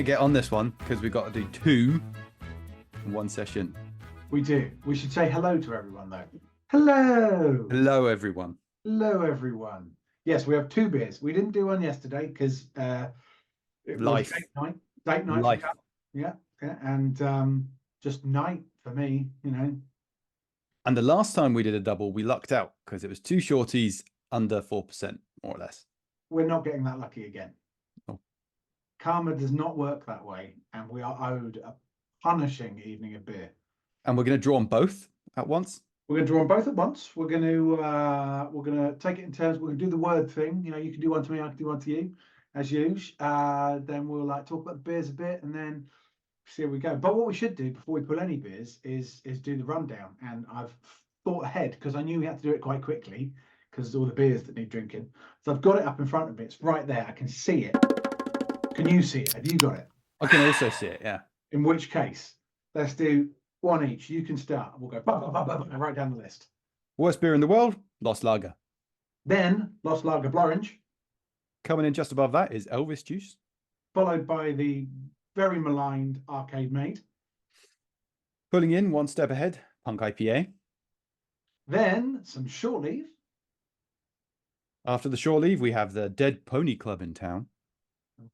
going to get on this one because we've got to do 2 in one session. We do. We should say hello to everyone, though. Hello. Hello, everyone. Hello, everyone. Yes, we have 2 beers. We didn't do one yesterday because it Life. was date night. Life. Yeah, and just night for me, you know. And the last time we did a double, we lucked out because it was 2 shorties under 4%, more or less. We're not getting that lucky again. Oh. Karma does not work that way, and we are owed a punishing evening of beer. And we're going to draw on both at once. We're going to draw on both at once. We're going to take it in turns. We're going to do the word thing. You know, you can do one to me, I can do one to you, as usual. Then we'll talk about the beers a bit, and then see how we go. But what we should do before we pull any beers is do the rundown. And I've thought ahead because I knew we had to do it quite quickly because all the beers that need drinking. So I've got it up in front of me. It's right there. I can see it. Can you see it? Have you got it? I can also see it, yeah. In which case, let's do one each. You can start. We'll go right down the list. Worst beer in the world, Lost Lager. Then Lost Lager Blorange. Coming in just above that is Elvis Juice. Followed by the very maligned Arcade Maid. Pulling in one step ahead, Punk IPA. Then some Shore Leave. After the Shore Leave, we have the Dead Pony Club in town.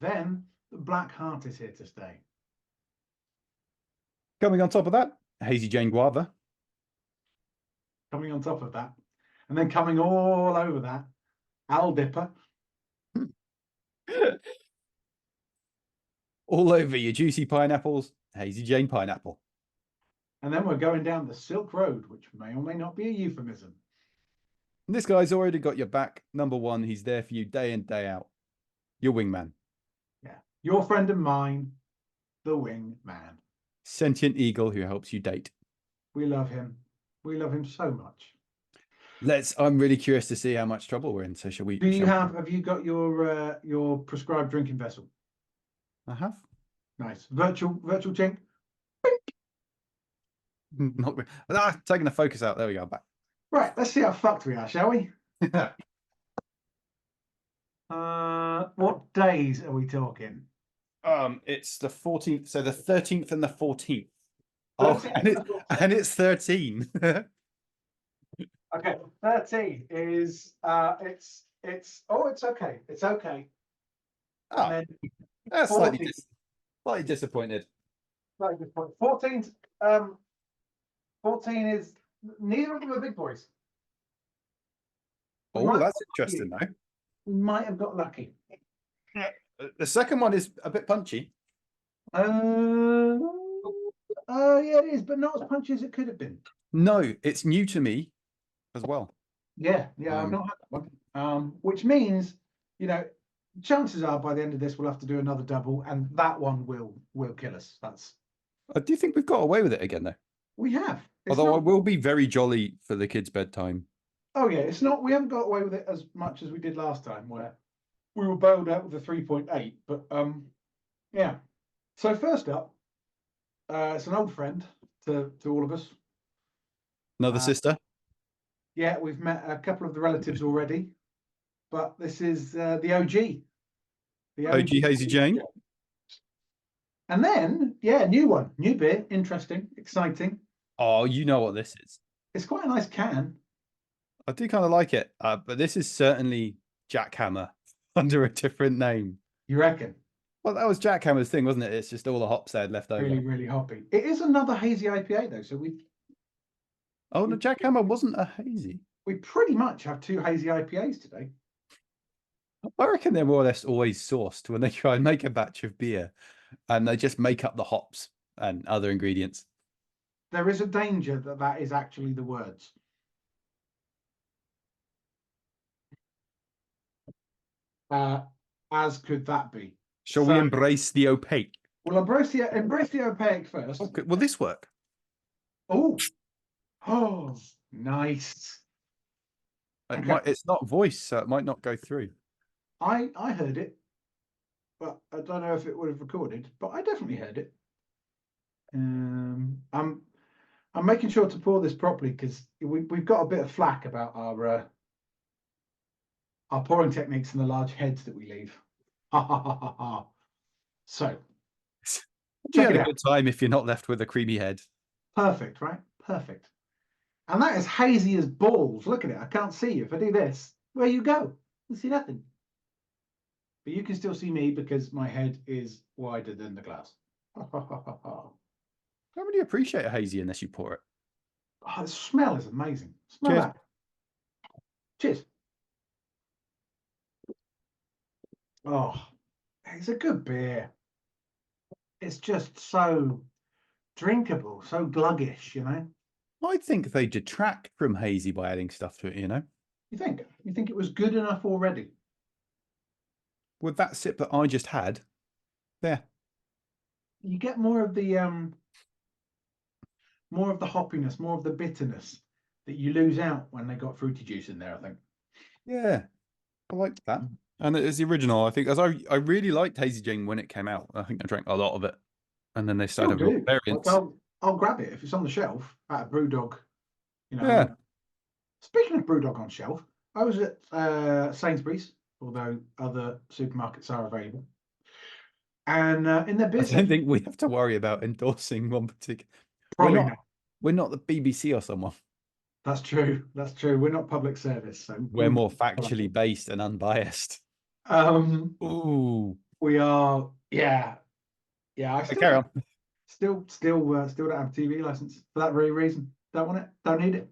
Then the Black Heart is here to stay. Coming on top of that, Hazy Jane Guava. Coming on top of that. And then coming all over that, Al Dipper. All over your juicy pineapples, Hazy Jane Pineapple. And then we're going down the Silk Road, which may or may not be a euphemism. And this guy's already got your back. Number 1, he's there for you day in, day out. Your wingman. Yeah. Your friend and mine, the Wingman. Sentient eagle who helps you date. We love him. We love him so much. I'm really curious to see how much trouble we're in. So shall we? Have you got your prescribed drinking vessel? I have. Nice. Virtual chink. Taking the focus out. There we go. Back. Right. Let's see how fucked we are, shall we? What days are we talking? It's the 14th. So the 13th and the 14th. Oh, and it's 13. Okay, 13 is it's okay. It's okay. Oh, then that's slightly disappointed. Slightly disappointed. 14 is neither of them are big boys. Oh, that's interesting though. We might have got lucky. The second one is a bit punchy. Yeah, it is, but not as punchy as it could have been. No, it's new to me as well. Yeah, I've not had that one. Which means, you know, chances are by the end of this we'll have to do another double, and that one will kill us. I do think we've got away with it again though. We have. Although I will be very jolly for the kids' bedtime. Oh yeah, it's not. We haven't got away with it as much as we did last time, where we were bailed out with a 3.8. But yeah. So first up, it's an old friend to all of us. Another sister. Yeah, we've met a couple of the relatives already, but this is the OG. The OG Hazy Jane. And then, yeah, new one, new beer, interesting, exciting. Oh, you know what this is. It's quite a nice can. I do kind of like it, but this is certainly Jackhammer under a different name. You reckon? Well, that was Jackhammer's thing, wasn't it? It's just all the hops they had left over. Really, really hoppy. It is another hazy IPA though, so we. Oh, no, Jackhammer wasn't a hazy. We pretty much have 2 hazy IPAs today. I reckon they're more or less always sourced when they try and make a batch of beer, and they just make up the hops and other ingredients. There is a danger that is actually the words. As could that be? Shall we embrace the opaque? We'll embrace the opaque first. Okay, will this work? Oh, nice. It's not voice, so it might not go through. I heard it, but I don't know if it would have recorded, but I definitely heard it. I'm making sure to pour this properly because we've got a bit of flack about our pouring techniques and the large heads that we leave. Ha ha ha ha ha. So You Check had it a out. good time if you're not left with a creamy head. Perfect, right? Perfect. And that is hazy as balls. Look at it. I can't see you. If I do this, where you go? You see nothing. But you can still see me because my head is wider than the glass. Oh, I don't really appreciate a hazy unless you pour it. the smell is amazing. Smell Cheers. that. Cheers. Oh, it's a good beer. It's just so drinkable, so gluggish, you know? I think they detract from hazy by adding stuff to it, you know? You think? You think it was good enough already? With that sip that I just had, there. You get more of the hoppiness, more of the bitterness that you lose out when they got fruity juice in there, I think. Yeah, I like that. And it is the original. I think as I really liked Hazy Jane when it came out. I think I drank a lot of it. And then they Still started having do. variants. I'll grab it if it's on the shelf at a Brewdog. You know. Yeah. Speaking of Brewdog on shelf, I was at Sainsbury's, although other supermarkets are available. And in their I business, don't think we have to worry about endorsing one particular. probably not. We're not the BBC or someone. That's true. That's true. We're not public service, so We're more factually based and unbiased. Ooh. We are. Yeah. I Carry on. still don't have a TV license for that very reason. Don't want it. Don't need it.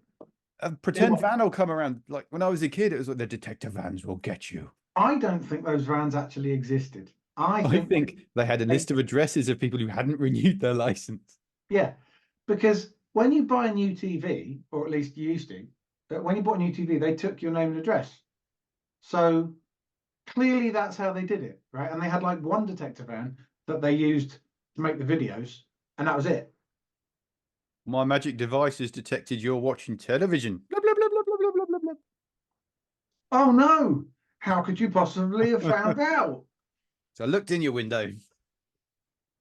A pretend van will come around. Like when I was a kid, it was like the detective vans will get you. I don't think those vans actually existed. I think they had a list of addresses of people who hadn't renewed their license. Yeah, because when you buy a new TV, or at least you used to, when you bought a new TV, they took your name and address. So clearly that's how they did it, right? And they had like one detective van that they used to make the videos, and that was it. My magic device has detected you're watching television. Blah, blah, blah, blah, blah, blah, blah, blah. Oh no! How could you possibly have found out? So I looked in your window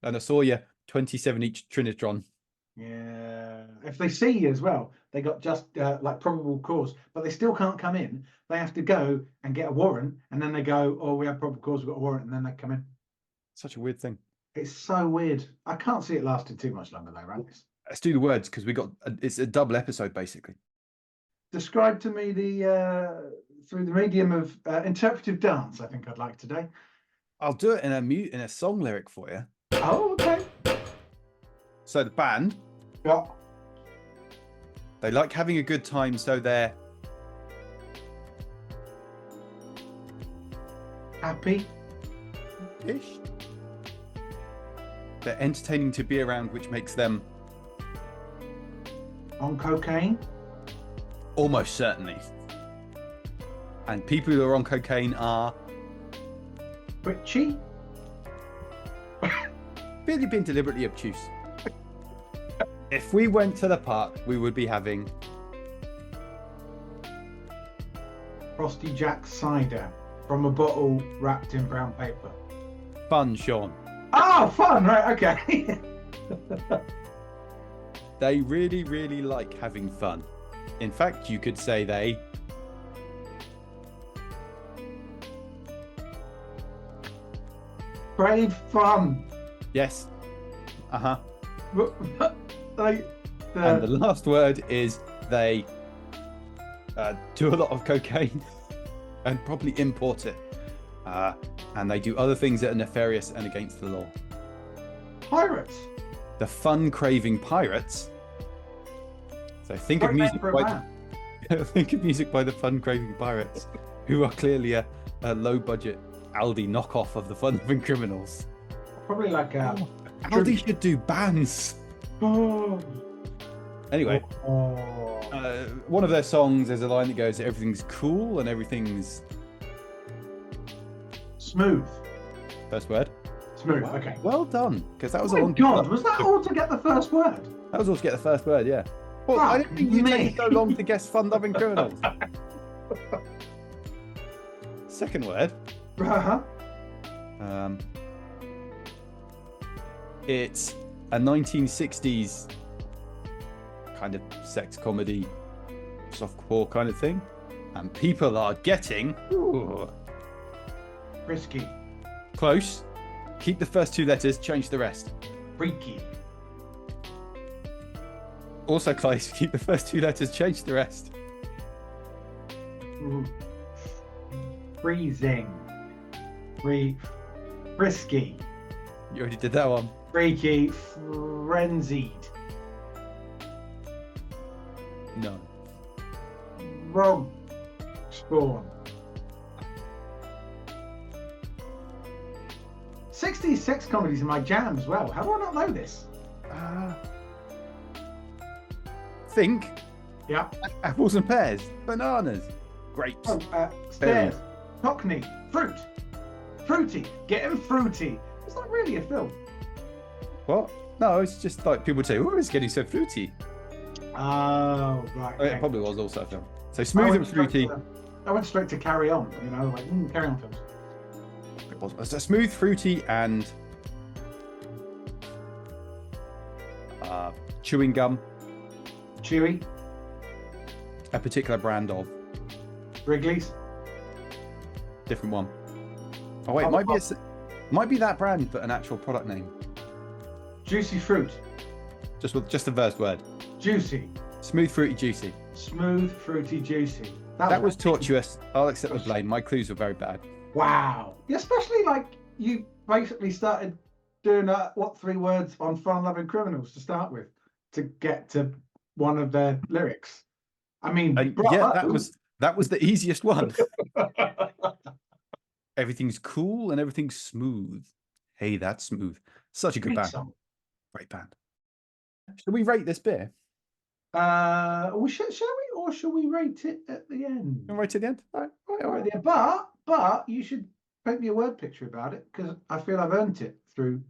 and I saw your 27-inch Trinitron. Yeah. If they see you as well, they got just like probable cause, but they still can't come in. They have to go and get a warrant, and then they go, "Oh, we have probable cause, we've got a warrant," and then they come in. Such a weird thing. It's so weird. I can't see it lasting too much longer though, right? Let's do the words because it's a double episode basically. Describe to me the through the medium of interpretive dance. I think I'd like today. I'll do it in a song lyric for you. Oh, okay. So the band, Yeah. they like having a good time, so they're Happy. ish. They're entertaining to be around, which makes them On cocaine. almost certainly. And people who are on cocaine are Witchy. really being deliberately obtuse. If we went to the park, we would be having Frosty Jack cider from a bottle wrapped in brown paper. fun, Sean. Oh, fun! Right, okay. They really, really like having fun. In fact, you could say they Brave fun. yes. Uh-huh. Like And the last word is they do a lot of cocaine and probably import it. And they do other things that are nefarious and against the law. pirates. The fun-craving pirates. So think of Great music name for a by band. think of music by the fun-craving pirates, who are clearly a low-budget Aldi knockoff of the fun-loving criminals. Probably like Aldi should do bands. Oh. Anyway, Oh. one of their songs, there's a line that goes, "Everything's cool and everything's..." Smooth. First word. Smooth. Okay. Well done, because that was Oh a my long. God, was that all to get the first word? That was all to get the first word, yeah. Well, I Fuck didn't think you'd me. take so long to guess fun-loving criminals. Second word. Uh-huh. It's a 1960s kind of sex comedy, softcore kind of thing, and people are getting Risky. close. Keep the first two letters, change the rest. Freaky. Also, Clive, if you keep the first two letters, change the rest. Ooh. Freezing. Frisky. You already did that one. Freaky. Frenzied. No. Frog spawn. 66 comedies in my jam as well. How do I not know this? Think. Yeah. Apples and pears. Bananas. Grapes. Oh, stairs. Cockney. Fruit. Fruity. Getting fruity. It's not really a film. What? No, it's just like people say, oh, it's getting so fruity. Oh, right. Oh, it probably was also a film. So smooth and fruity. I went straight to Carry On, you know, like, Carry On films. It was so smooth, fruity, and chewing gum. Chewy. A particular brand of. Wrigley's. Different one. Oh wait, might be that brand, but an actual product name. Juicy fruit. Just the first word. Juicy. Smooth, fruity, juicy. Smooth, fruity, juicy. That was tortuous. I'll accept the blame. My clues were very bad. Wow. Especially like you basically started doing what 3 words on Fun-Loving Criminals to start with to get to one of their lyrics. I mean, yeah, that was the easiest one. Everything's cool and everything's smooth. Hey, that's smooth. Such a good band. Great band. Should we rate this beer? Shall we, or shall we rate it at the end? Right at the end. All right. Yeah, but you should paint me a word picture about it because I feel I've earned it through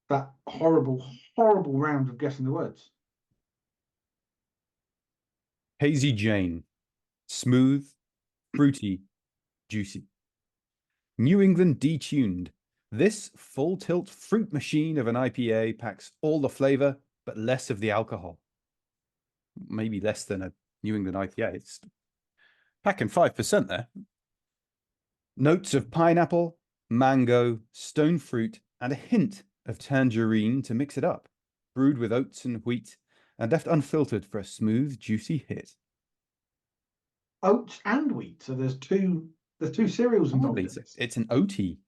that horrible round of guessing the words. Hazy Jane. Smooth, fruity, juicy. New England detuned. This full tilt fruit machine of an IPA packs all the flavor, but less of the alcohol. Maybe less than a New England IPA. It's packing 5% there. Notes of pineapple, mango, stone fruit, and a hint of tangerine to mix it up. Brewed with oats and wheat and left unfiltered for a smooth, juicy hit. Oats and wheat. So there's two cereals involved. It's an oaty.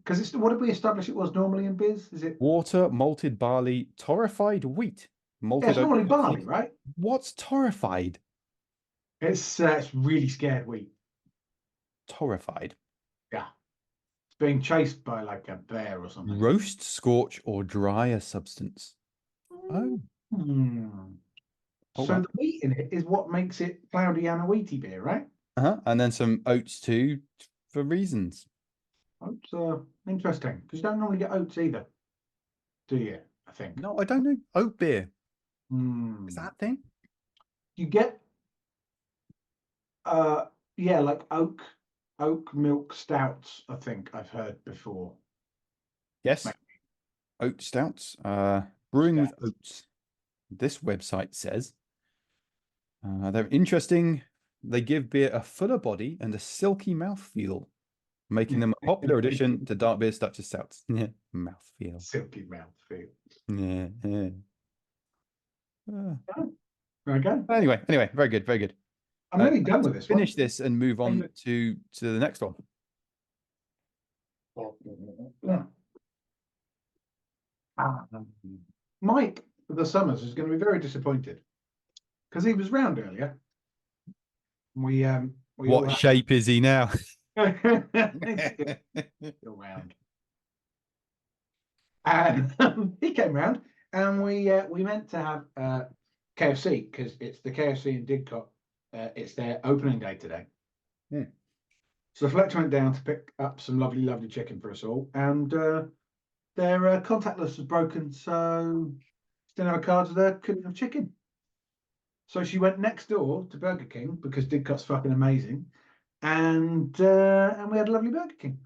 Because what did we establish it was normally in beers? Is it water, malted barley, torrefied wheat? Malted it's normally barley, right? What's torrefied? It's really scared wheat. Torrefied. Yeah. It's being chased by like a bear or something. Roast, scorch, or dry a substance. Oh. So the wheat in it is what makes it cloudy and a wheaty beer, right? And then some oats too, for reasons. Oats are interesting because you don't normally get oats either, do you? I think. No, I don't know. Oat beer. Is that a thing? You get, like oak milk stouts. I think I've heard before. Yes. Maybe. Oat stouts. Brewing with oats. This website says they're interesting. They give beer a fuller body and a silky mouthfeel, making them a popular addition to dark beers such as stouts. Yeah, mouthfeel. Silky mouthfeel. Yeah. Okay. Anyway, very good. I'm nearly done with this. Finish this and move on to the next one. Mike the Summers is going to be very disappointed because he was round earlier. We what shape is he now? Still round. And he came round, and we meant to have KFC because it's the KFC in Didcot. It's their opening day today. Yeah. So Fletcher went down to pick up some lovely chicken for us all, and their contactless was broken, so didn't have a card there, couldn't have chicken. So she went next door to Burger King because Didcot's fucking amazing, and we had a lovely Burger King.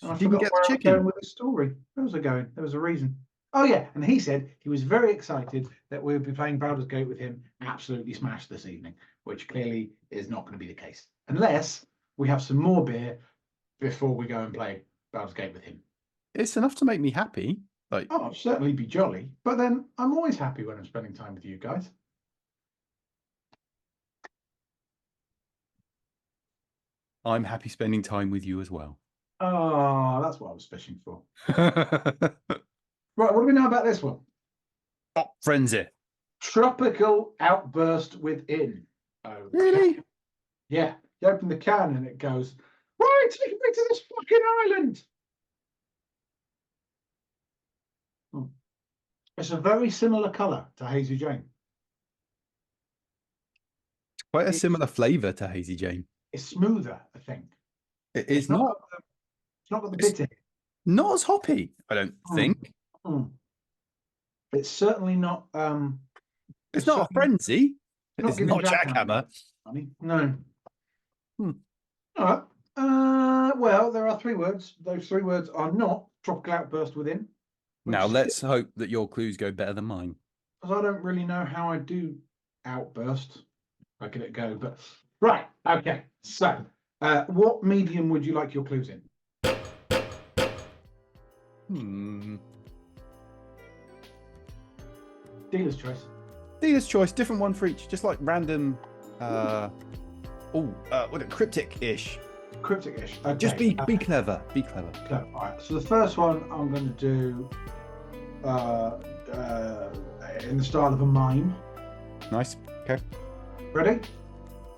And I didn't get the chicken. Going with the story. Where was I going? There was a reason. Oh yeah, and he said he was very excited that we would be playing Baldur's Gate with him. Absolutely smashed this evening, which clearly is not going to be the case unless we have some more beer before we go and play Baldur's Gate with him. It's enough to make me happy. Like, Oh, I'll certainly be jolly. But then I'm always happy when I'm spending time with you guys. I'm happy spending time with you as well. Oh, that's what I was fishing for. Right, what do we know about this one? Hop frenzy. Tropical outburst within. Okay. Really? Yeah, you open the can and it goes, right, take me to this fucking island. It's a very similar colour to Hazy Jane. Quite a It's- similar flavour to Hazy Jane. It's smoother, I think. It It's is not it's not got the it's- bitter. not as hoppy, I don't think. Mm. It's certainly not. It's not a certainly frenzy. not It's giving not Jackhammer. money. No. Hmm. All right. Well, there are 3 words. Those 3 words are not tropical outburst within. Now let's hope that your clues go better than mine. Because I don't really know how I do outburst. I get it go, but right. Okay. So, what medium would you like your clues in? Dealer's choice. Dealer's choice, different one for each, just like random. What cryptic-ish. Cryptic-ish. Okay. Just be clever. Be clever. So, all right. So the first one I'm going to do in the style of a mime. Nice. Okay. Ready?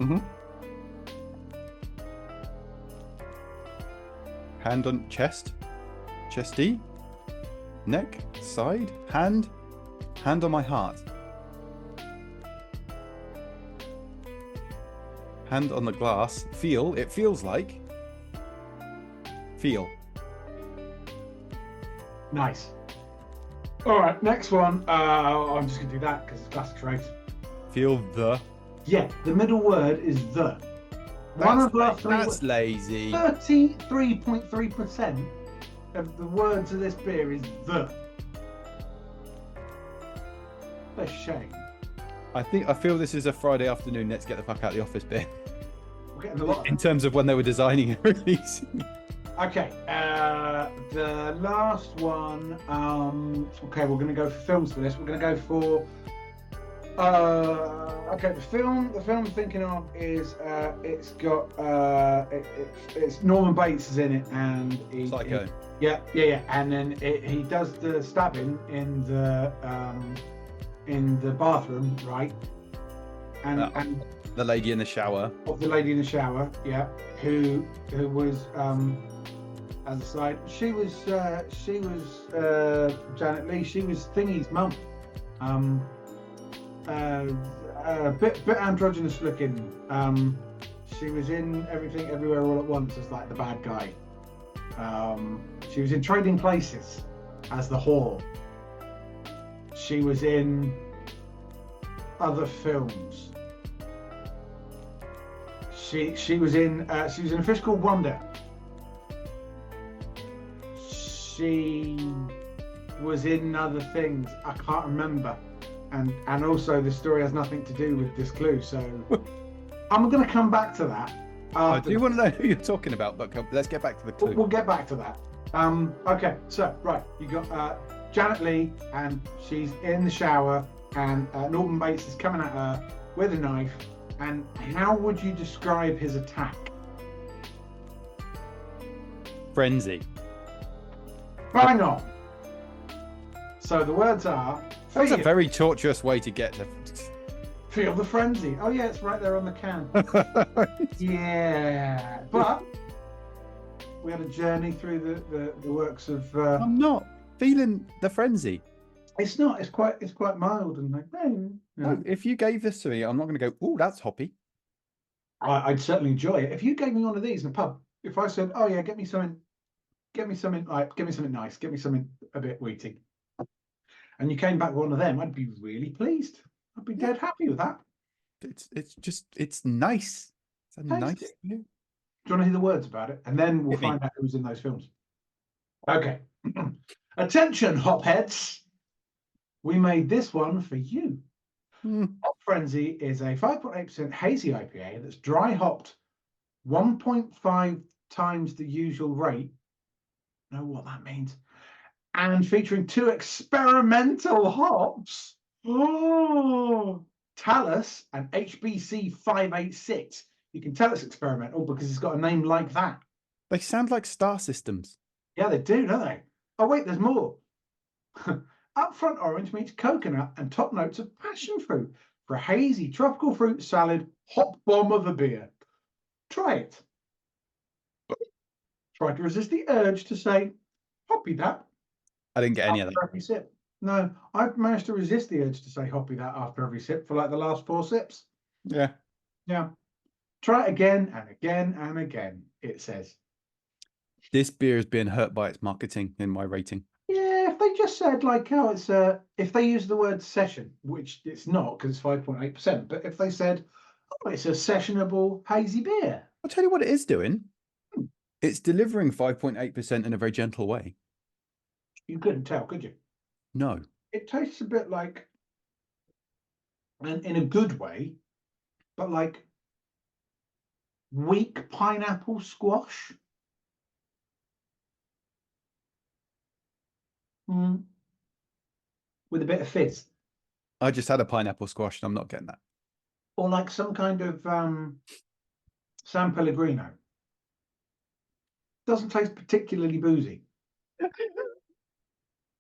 Mm-hmm. Hand on chest. Chesty. Neck. Side. Hand. Hand on my heart. Hand on the glass. Feel. It feels like. Feel. Nice. All right. Next one. I'm just going to do that because it's classic phrase. Feel the. Yeah. The middle word is the. One of our 3 That's lazy. 33.3% of the words of this beer is the. A shame. I feel this is a Friday afternoon. Let's get the fuck out of the office bit. We're getting a lot. In terms of when they were designing and releasing. Okay, the last one. Okay, we're going to go for films for this. We're going to go for. Okay, the film I'm thinking of is it's got it's Norman Bates is in it, and Psycho. Yeah, and then he does the stabbing in the bathroom, right? And the lady in the shower. Of the lady in the shower, yeah, who was as a side, she was Janet Leigh. She was Thingy's mum. A bit androgynous looking. She was in Everything Everywhere All at Once as like the bad guy. She was in Trading Places as the whore. She was in other films. She was in A Fish Called Wanda. She was in other things. I can't remember. And also the story has nothing to do with this clue, so I'm going to come back to that. I do want to know who you're talking about, but let's get back to the clue. We'll get back to that. Okay, so right, you got Janet Leigh, and she's in the shower, and Norman Bates is coming at her with a knife. And how would you describe his attack? Frenzy. Bang on. So the words are. That's a very tortuous way to get to. Feel the frenzy. Oh yeah, it's right there on the can. Yeah, but we had a journey through the works of. I'm not feeling the frenzy. It's not. It's quite mild and like. No, if you gave this to me, I'm not going to go. Oh, that's hoppy. I'd certainly enjoy it if you gave me one of these in a pub. If I said, "Oh yeah, get me something nice, get me something a bit wheaty," and you came back with one of them, I'd be really pleased. I'd be dead happy with that. It's nice. It's a nice. Do you want to hear the words about it? And then we'll find out who's in those films. Okay. Attention, hopheads. We made this one for you. Hop Frenzy is a 5.8% hazy IPA that's dry hopped 1.5 times the usual rate. Know what that means? and featuring 2 experimental hops. Oh, Talus and HBC 586. You can tell it's experimental because it's got a name like that. They sound like star systems. Yeah, they do, don't they? Oh, wait, there's more. Upfront orange meets coconut and top notes of passion fruit for a hazy tropical fruit salad hop bomb of a beer. Try it. Try to resist the urge to say, hoppy that. I didn't get any of After that. every sip. No, I've managed to resist the urge to say hoppy that after every sip for like the last 4 sips. Yeah. Yeah. Try it again and again and again, it says. This beer is being hurt by its marketing in my rating. Yeah, if they just said like, oh, it's if they use the word session, which it's not because it's 5.8%, but if they said, oh, it's a sessionable hazy beer. I'll tell you what it is doing. It's delivering 5.8% in a very gentle way. You couldn't tell, could you? No. It tastes a bit like, and in a good way, but like weak pineapple squash. With a bit of fizz. I just had a pineapple squash and I'm not getting that. Or like some kind of San Pellegrino. Doesn't taste particularly boozy. I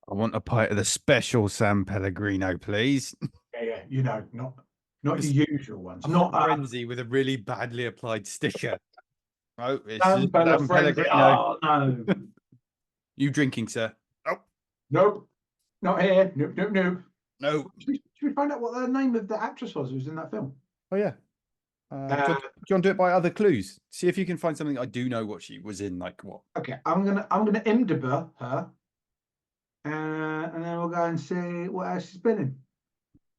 want a pint of the special San Pellegrino, please. Yeah, you know, not your usual ones. I'm Not frenzy with a really badly applied sticker. Oh, it's San just San Pellegrino. Pellegrino. Oh no. You drinking, sir? Oh, Nope. Not here. Nope, nope, nope. no. Should we find out what the name of the actress was who was in that film? Oh, yeah. Do you want to do it by other clues? See if you can find something I do know what she was in, like what? Okay, I'm gonna IMDb her, and then we'll go and see what else she's been in.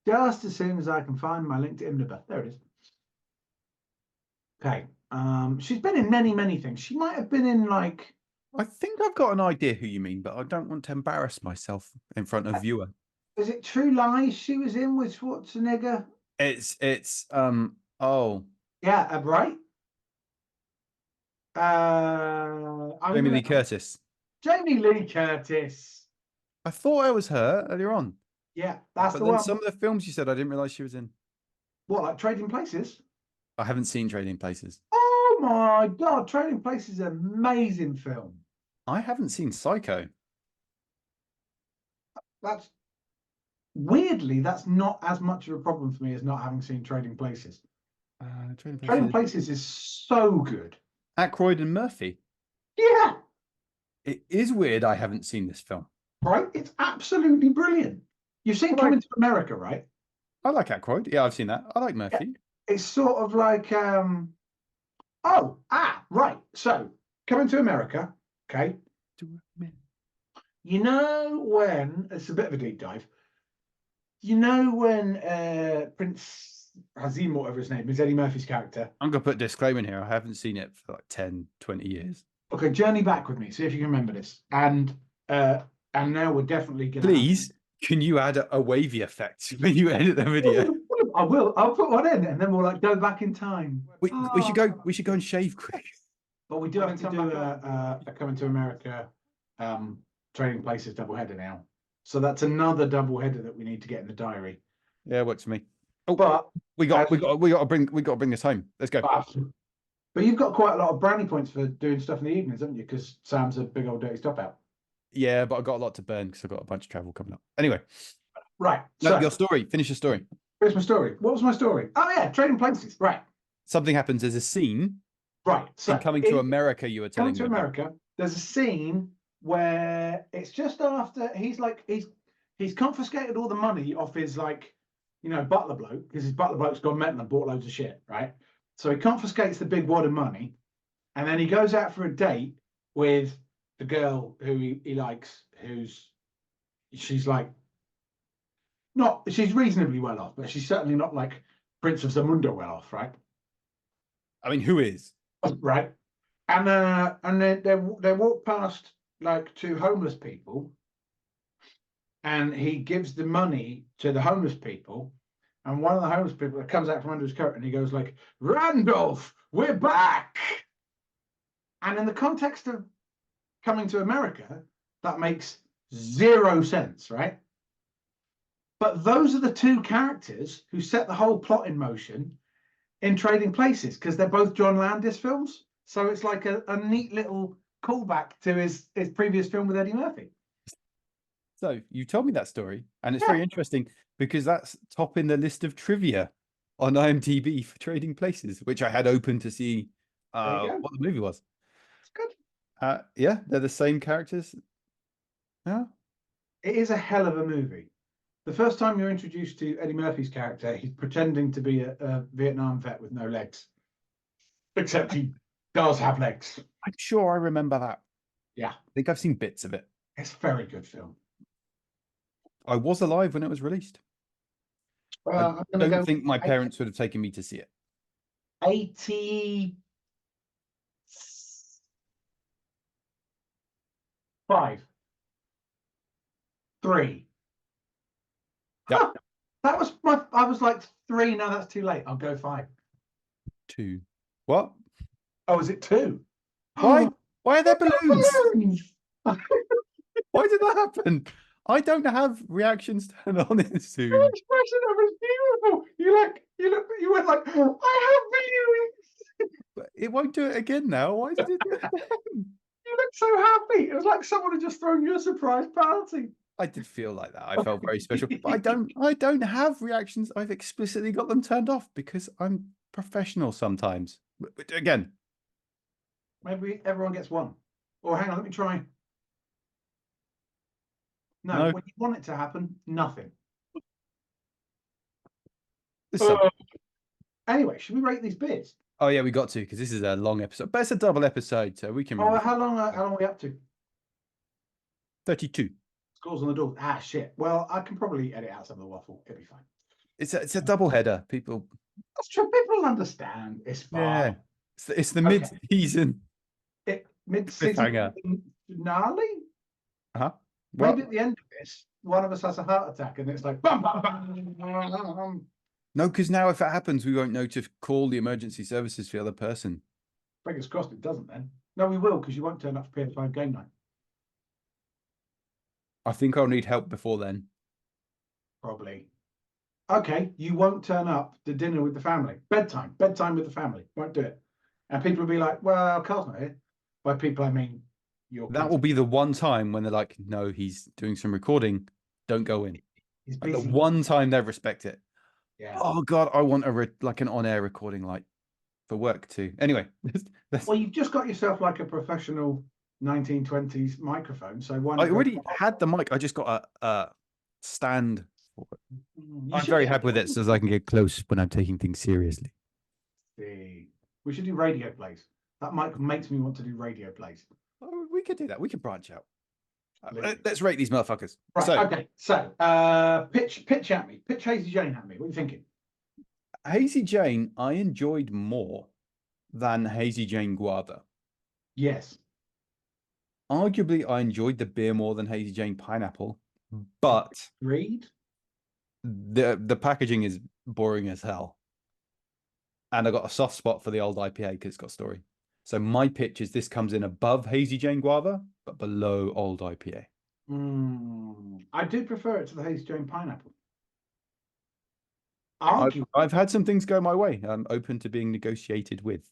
Just as soon as I can find my link to IMDb. There it is. Okay. She's been in many things. She might have been in like. I think I've got an idea who you mean, but I don't want to embarrass myself in front of viewer. Is it True Lies she was in with Schwarzenegger? It's Yeah, right. Jamie Lee Curtis. Jamie Lee Curtis. I thought it was her earlier on. Yeah, that's But the then one. some of the films you said I didn't realize she was in. What, like Trading Places? I haven't seen Trading Places. Oh my God, Trading Places is an amazing film. I haven't seen Psycho. That's weirdly, that's not as much of a problem for me as not having seen Trading Places. Trading Places is so good. Aykroyd and Murphy. Yeah. It is weird I haven't seen this film. Right? It's absolutely brilliant. You've seen Coming to America, right? I like Aykroyd. Yeah, I've seen that. I like Murphy. Yeah. It's sort of like, right. So, Coming to America, okay? You know when, it's a bit of a deep dive. You know when Prince Hazim, whatever his name is, Eddie Murphy's character. I'm going to put a disclaimer in here. I haven't seen it for like 10, 20 years. Okay, journey back with me. See if you can remember this. And now we're definitely going to... Please, can you add a wavy effect when you edit the video? I will. I'll put one in and then we'll like go back in time. We should go and shave quick. But we do have to do a Coming to America Trading Places doubleheader now. So that's another doubleheader that we need to get in the diary. Yeah, works for me. Oh, but we got to bring this home. Let's go. But you've got quite a lot of brownie points for doing stuff in the evenings, haven't you? Because Sam's a big old dirty stop out. Yeah, but I've got a lot to burn because I've got a bunch of travel coming up. Anyway. Right. No, so, your story. Finish your story. Here's my story. What was my story? Oh yeah, Trading Places. Right. Something happens. There's a scene. Right. So Coming to America, you were telling me. Coming to America, there's a scene where it's just after he's confiscated all the money off his butler bloke, because his butler bloke's gone mental and bought loads of shit, right? So he confiscates the big wad of money, and then he goes out for a date with the girl who he likes, she's reasonably well off, but she's certainly not like Prince of Zamunda well off, right? I mean, who is? Right. And then they walk past like 2 homeless people, and he gives the money to the homeless people, and one of the homeless people that comes out from under his coat and he goes like, "Randolph, we're back." And in the context of Coming to America, that makes 0 sense, right? But those are the two characters who set the whole plot in motion in Trading Places, because they're both John Landis films. So it's like a neat little callback to his previous film with Eddie Murphy. So you told me that story, and it's Yeah. very interesting because that's top in the list of trivia on IMDb for Trading Places, which I had open to see There you go. what the movie was. It's good. Yeah, they're the same characters. Yeah. It is a hell of a movie. The first time you're introduced to Eddie Murphy's character, he's pretending to be a Vietnam vet with no legs. Except he does have legs. I'm sure I remember that. Yeah. I think I've seen bits of it. It's a very good film. I was alive when it was released. I don't think my parents would have taken me to see it. 85. 3. Yep. Huh, I was like 3. No, that's too late. I'll go 5. 2. What? Oh, is it 2? Why? Why are there balloons? Balloons! Why did that happen? I don't have reactions turned on in Zoom. Your expression of it was beautiful. You went like, I have balloons. But it won't do it again now. Why did it do it again? You look so happy. It was like someone had just thrown you a surprise party. I did feel like that. I felt very special. But I don't have reactions. I've explicitly got them turned off because I'm professional sometimes. But again. Maybe everyone gets one. Or hang on, let me try. No, when you want it to happen, nothing. Anyway, should we rate these beers? Oh yeah, we got to, because this is a long episode. But it's a double episode, so we can. Oh, how long are we up to? 32. Scores on the door. Ah, shit. Well, I can probably edit out some of the waffle. It'll be fine. It's a double header. People. That's true. People will understand. It's fine. Yeah. It's the mid-season. Mid-season finale? Uh-huh. Maybe at the end of this, one of us has a heart attack and it's like bum, bum, bum. No, because now if it happens, we won't know to call the emergency services for the other person. Fingers crossed it doesn't then. No, we will, because you won't turn up for PS5 game night. I think I'll need help before then. Probably. Okay, you won't turn up to dinner with the family. Bedtime with the family. Won't do it. And people will be like, well, Carl's not here. By people, I mean your kids. That will be the one time when they're like, no, he's doing some recording. Don't go in. He's busy. The one time they respect it. Yeah. Oh God, I want like an on-air recording, like for work too. Anyway. Well, you've just got yourself like a professional 1920s microphone. So why not? I already had the mic. I just got a stand for it. I'm very happy with it, so I can get close when I'm taking things seriously. See, we should do radio plays. That mic makes me want to do radio plays. Oh, we could do that. We can branch out. Let's rate these motherfuckers. Right. Okay. So, pitch at me. Pitch Hazy Jane at me. What are you thinking? Hazy Jane, I enjoyed more than Hazy Jane Guava. Yes. Arguably, I enjoyed the beer more than Hazy Jane Pineapple, but Agreed. The packaging is boring as hell. And I got a soft spot for the old IPA because it's got story. So my pitch is this comes in above Hazy Jane Guava, but below old IPA. I do prefer it to the Hazy Jane Pineapple. I've had some things go my way. I'm open to being negotiated with.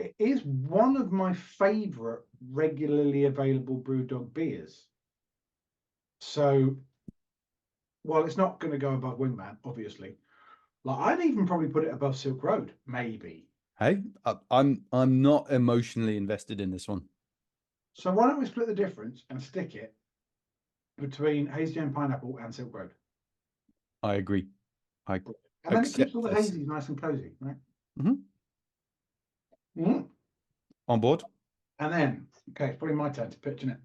It is one of my favorite regularly available Brewdog beers. So, well, it's not going to go above Wingman, obviously. Like, I'd even probably put it above Silk Road, maybe. Hey, I'm not emotionally invested in this one. So why don't we split the difference and stick it between Hazy Jane Pineapple and Silk Road? I agree. And then it keeps all the hazies nice and cozy, right? On board. And then, okay, it's probably my turn to pitch, isn't it?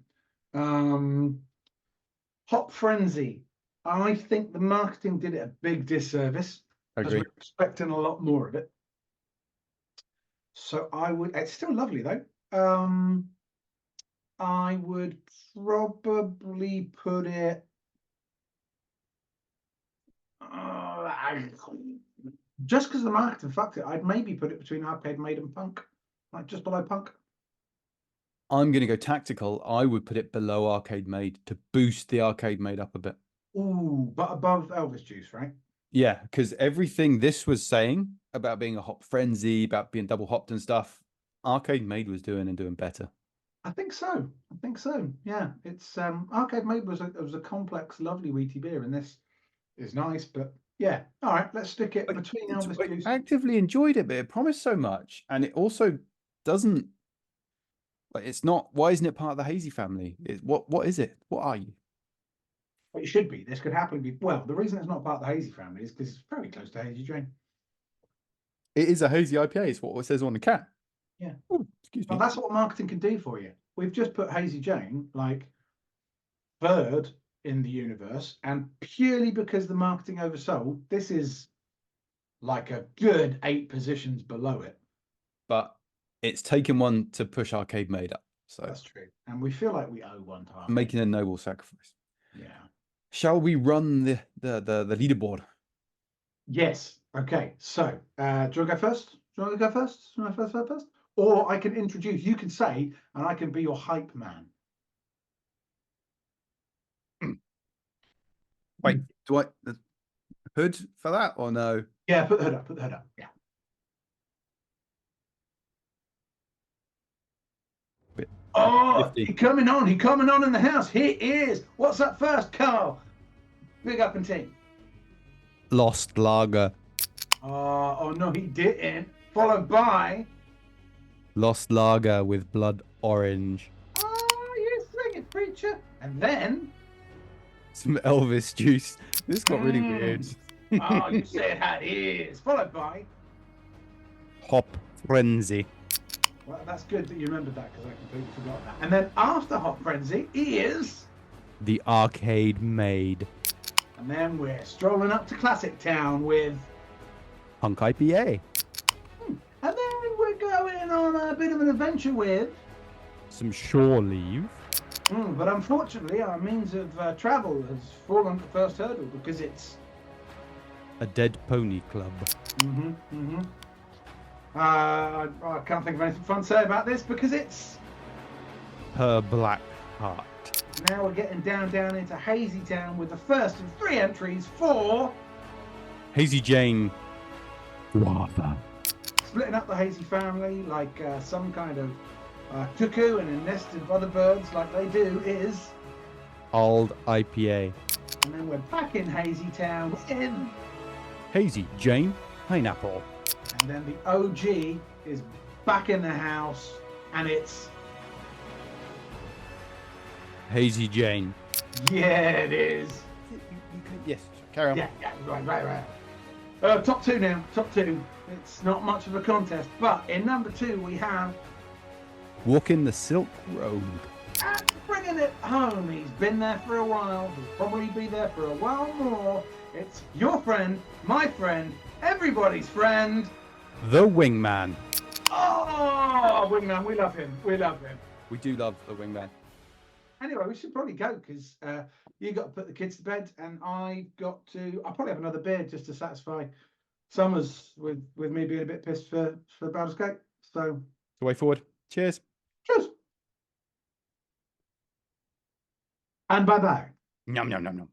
Hop Frenzy. I think the marketing did it a big disservice. Agree. We're expecting a lot more of it. So I would, it's still lovely though. I would probably put it just because the marketing fucked it. I'd maybe put it between Arcade Maid and Punk, like just below Punk. I'm going to go tactical. I would put it below Arcade Made to boost the Arcade Made up a bit. Ooh, but above Elvis Juice, right? Yeah, because everything this was saying about being a hop frenzy, about being double hopped and stuff, Arcade Made was doing and doing better. I think so. I think so. Yeah, it's Arcade Made was a complex, lovely wheaty beer, and this is nice. But yeah, all right, let's stick it between Elvis Juice. I actively enjoyed it, but it promised so much, and it also doesn't. Like, it's not. Why isn't it part of the Hazy family? What is it? What are you? It should be. This could happily be. Well, the reason it's not part of the Hazy family is because it's very close to Hazy Jane. It is a Hazy IPA. It's what it says on the can. Yeah. Ooh, excuse me. Well, that's what marketing can do for you. We've just put Hazy Jane like third in the universe, and purely because the marketing oversold, this is like a good 8 positions below it. But it's taken one to push Arcade Made up. So that's true, and we feel like we owe one to Arcade. Making a noble sacrifice. Yeah. Shall we run the leaderboard? Yes. Okay. So, do you want to go first? Do you want to go first? Do you want to go first? Or I can introduce. You can say, and I can be your hype man. Wait, do I the hood for that or no? Yeah, put the hood up. Put the hood up. Yeah. Oh, he coming on in the house. He is. What's up first, Carl? Big up and team. Lost Lager. Oh no, he didn't. Followed by Lost Lager with blood orange. Oh, you singing preacher. And then some Elvis juice. This got really weird. Oh, you said how it is. Followed by Hop Frenzy. Well, that's good that you remembered that because I completely forgot that. And then after Hop Frenzy is the Arcade Made. And then we're strolling up to Classic Town with Punk IPA. And then we're going on a bit of an adventure with some Shore Leave. But unfortunately, our means of travel has fallen the first hurdle because it's a Dead Pony Club. I can't think of anything fun to say about this because it's Her Black Heart. Now we're getting down into Hazy Town with the first of 3 entries for Hazy Jane Guava. Splitting up the Hazy family like some kind of cuckoo and a nest of other birds like they do is Old IPA. And then we're back in Hazy Town in Hazy Jane Pineapple. And then the OG is back in the house and it's Hazy Jane. Yeah, it is. Yes, carry on. Yeah, right. Top 2 now. Top 2. It's not much of a contest, but in number 2 we have Walking the Silk Road. And bringing it home. He's been there for a while. He'll probably be there for a while more. It's your friend, my friend, everybody's friend, the Wingman. Oh, Wingman, we love him. We love him. We do love the Wingman. Anyway, we should probably go because you got to put the kids to bed, and I'll probably have another beer just to satisfy Summers with me being a bit pissed for Baldur's Gate. So the way forward. Cheers. Cheers. And bye bye. Nom nom nom nom.